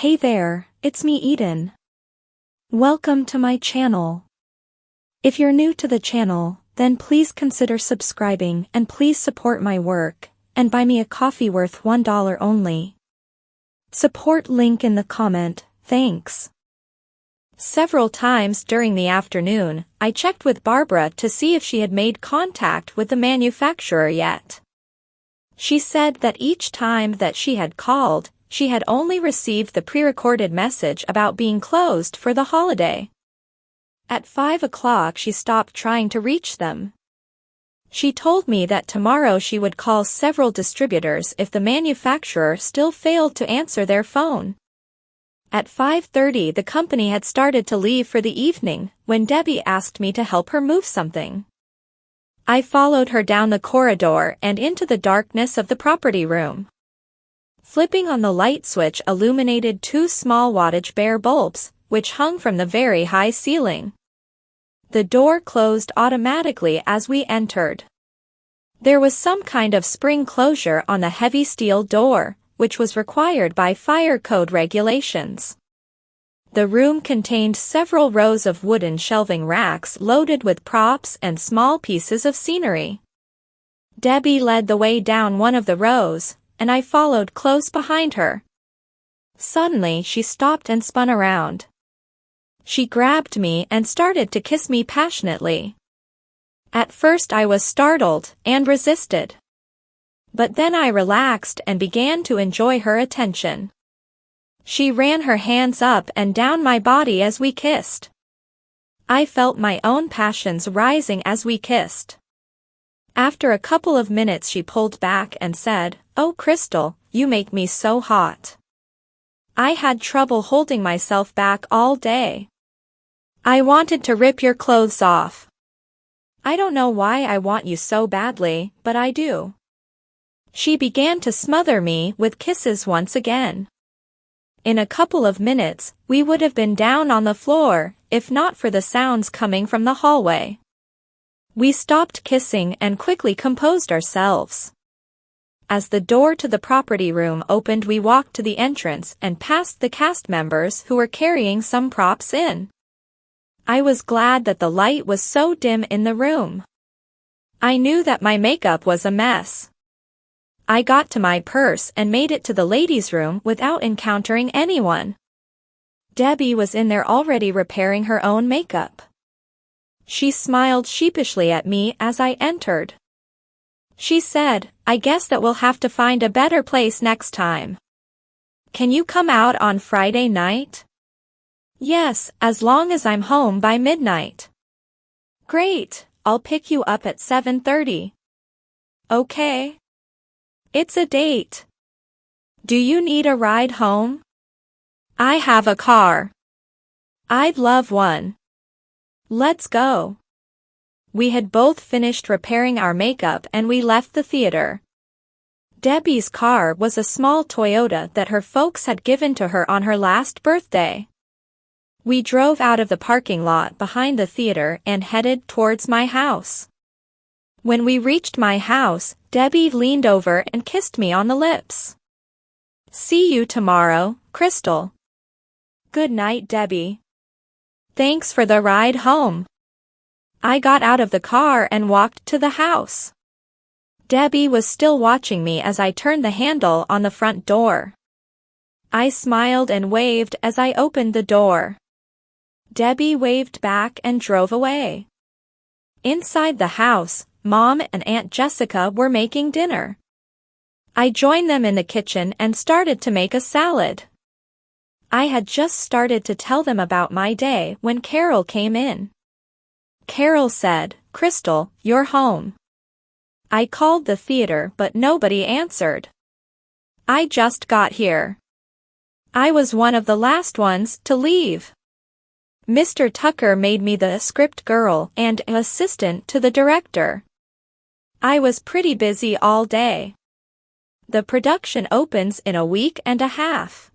Hey there, it's me Eden. Welcome to my channel. If you're new to the channel, then please consider subscribing and please support my work, and buy me a coffee worth $1 only. Support link in the comment, thanks. Several times during the afternoon, I checked with Barbara to see if she had made contact with the manufacturer yet. She said that each time that she had called, she had only received the pre-recorded message about being closed for the holiday. At 5 o'clock she stopped trying to reach them. She told me that tomorrow she would call several distributors if the manufacturer still failed to answer their phone. At 5:30 the company had started to leave for the evening, when Debbie asked me to help her move something. I followed her down the corridor and into the darkness of the property room. Flipping on the light switch illuminated two small wattage bare bulbs, which hung from the very high ceiling. The door closed automatically as we entered. There was some kind of spring closure on the heavy steel door, which was required by fire code regulations. The room contained several rows of wooden shelving racks loaded with props and small pieces of scenery. Debbie led the way down one of the rows, and I followed close behind her. Suddenly she stopped and spun around. She grabbed me and started to kiss me passionately. At first I was startled and resisted. But then I relaxed and began to enjoy her attention. She ran her hands up and down my body as we kissed. I felt my own passions rising as we kissed. After a couple of minutes she pulled back and said, "Oh Crystal, you make me so hot." I had trouble holding myself back all day. I wanted to rip your clothes off. I don't know why I want you so badly, but I do. She began to smother me with kisses once again. In a couple of minutes, we would have been down on the floor, if not for the sounds coming from the hallway. We stopped kissing and quickly composed ourselves. As the door to the property room opened, we walked to the entrance and passed the cast members who were carrying some props in. I was glad that the light was so dim in the room. I knew that my makeup was a mess. I got to my purse and made it to the ladies' room without encountering anyone. Debbie was in there already repairing her own makeup. She smiled sheepishly at me as I entered. She said, "I guess that we'll have to find a better place next time. Can you come out on Friday night?" "Yes, as long as I'm home by midnight." "Great, I'll pick you up at 7:30. "Okay. It's a date. Do you need a ride home?" "I have a car." "I'd love one." "Let's go." We had both finished repairing our makeup and we left the theater. Debbie's car was a small Toyota that her folks had given to her on her last birthday. We drove out of the parking lot behind the theater and headed towards my house. When we reached my house, Debbie leaned over and kissed me on the lips. "See you tomorrow, Crystal." "Good night, Debbie." "Thanks for the ride home." I got out of the car and walked to the house. Debbie was still watching me as I turned the handle on the front door. I smiled and waved as I opened the door. Debbie waved back and drove away. Inside the house, Mom and Aunt Jessica were making dinner. I joined them in the kitchen and started to make a salad. I had just started to tell them about my day when Carol came in. Carol said, "Crystal, you're home." I called the theater but nobody answered. I just got here. I was one of the last ones to leave. Mr. Tucker made me the script girl and assistant to the director. I was pretty busy all day. The production opens in a week and a half.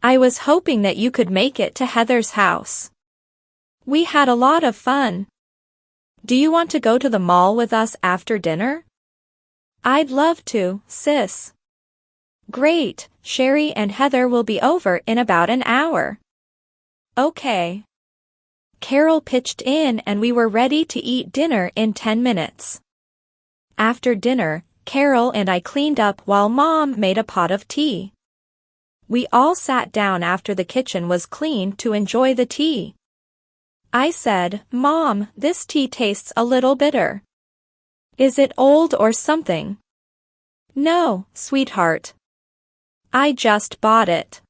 I was hoping that you could make it to Heather's house. We had a lot of fun. Do you want to go to the mall with us after dinner? I'd love to, sis. Great, Sherry and Heather will be over in about an hour. Okay. Carol pitched in and we were ready to eat dinner in 10 minutes. After dinner, Carol and I cleaned up while Mom made a pot of tea. We all sat down after the kitchen was cleaned to enjoy the tea. I said, "Mom, this tea tastes a little bitter. Is it old or something?" "No, sweetheart. I just bought it."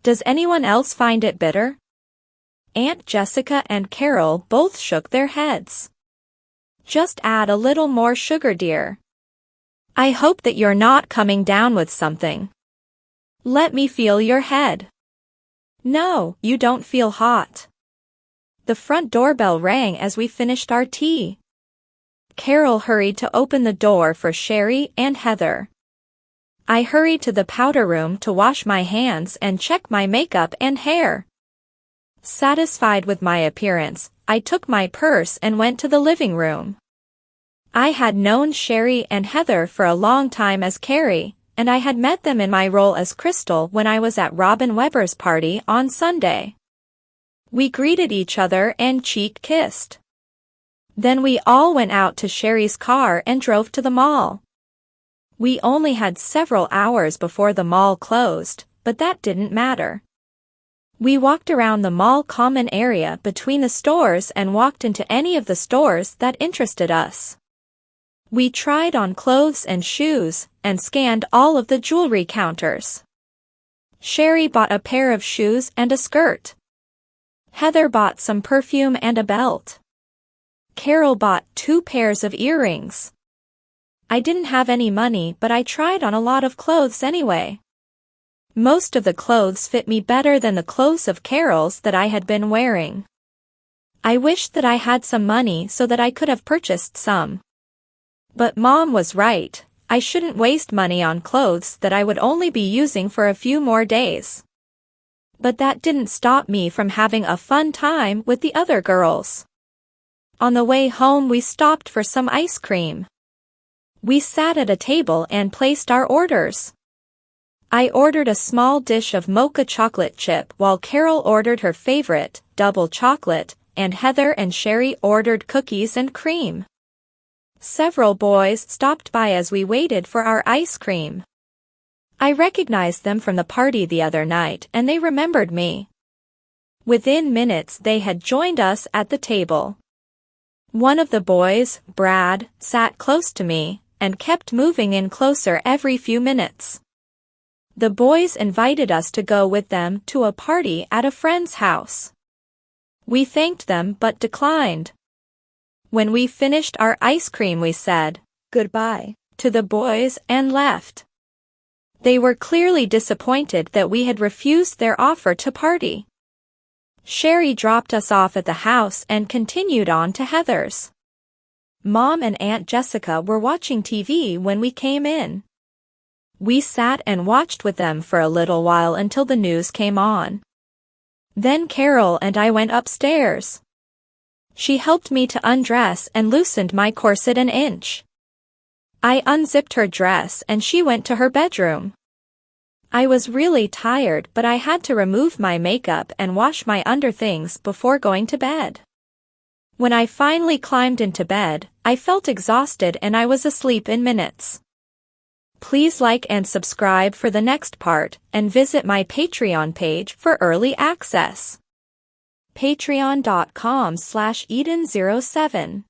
"Does anyone else find it bitter?" Aunt Jessica and Carol both shook their heads. "Just add a little more sugar, dear. I hope that you're not coming down with something. Let me feel your head." "No, you don't feel hot." The front doorbell rang as we finished our tea. Carol hurried to open the door for Sherry and Heather. I hurried to the powder room to wash my hands and check my makeup and hair. Satisfied with my appearance, I took my purse and went to the living room. I had known Sherry and Heather for a long time as Carrie, and I had met them in my role as Crystal when I was at Robin Webber's party on Sunday. We greeted each other and cheek-kissed. Then we all went out to Sherry's car and drove to the mall. We only had several hours before the mall closed, but that didn't matter. We walked around the mall common area between the stores and walked into any of the stores that interested us. We tried on clothes and shoes, and scanned all of the jewelry counters. Sherry bought a pair of shoes and a skirt. Heather bought some perfume and a belt. Carol bought 2 pairs of earrings. I didn't have any money, but I tried on a lot of clothes anyway. Most of the clothes fit me better than the clothes of Carol's that I had been wearing. I wished that I had some money so that I could have purchased some. But Mom was right, I shouldn't waste money on clothes that I would only be using for a few more days. But that didn't stop me from having a fun time with the other girls. On the way home we stopped for some ice cream. We sat at a table and placed our orders. I ordered a small dish of mocha chocolate chip while Carol ordered her favorite, double chocolate, and Heather and Sherry ordered cookies and cream. Several boys stopped by as we waited for our ice cream. I recognized them from the party the other night and they remembered me. Within minutes they had joined us at the table. One of the boys, Brad, sat close to me and kept moving in closer every few minutes. The boys invited us to go with them to a party at a friend's house. We thanked them but declined. When we finished our ice cream we said goodbye to the boys and left. They were clearly disappointed that we had refused their offer to party. Sherry dropped us off at the house and continued on to Heather's. Mom and Aunt Jessica were watching TV when we came in. We sat and watched with them for a little while until the news came on. Then Carol and I went upstairs. She helped me to undress and loosened my corset an inch. I unzipped her dress and she went to her bedroom. I was really tired but I had to remove my makeup and wash my underthings before going to bed. When I finally climbed into bed, I felt exhausted and I was asleep in minutes. Please like and subscribe for the next part and visit my Patreon page for early access. Patreon.com/Eden07.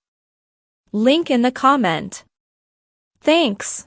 Link in the comment. Thanks.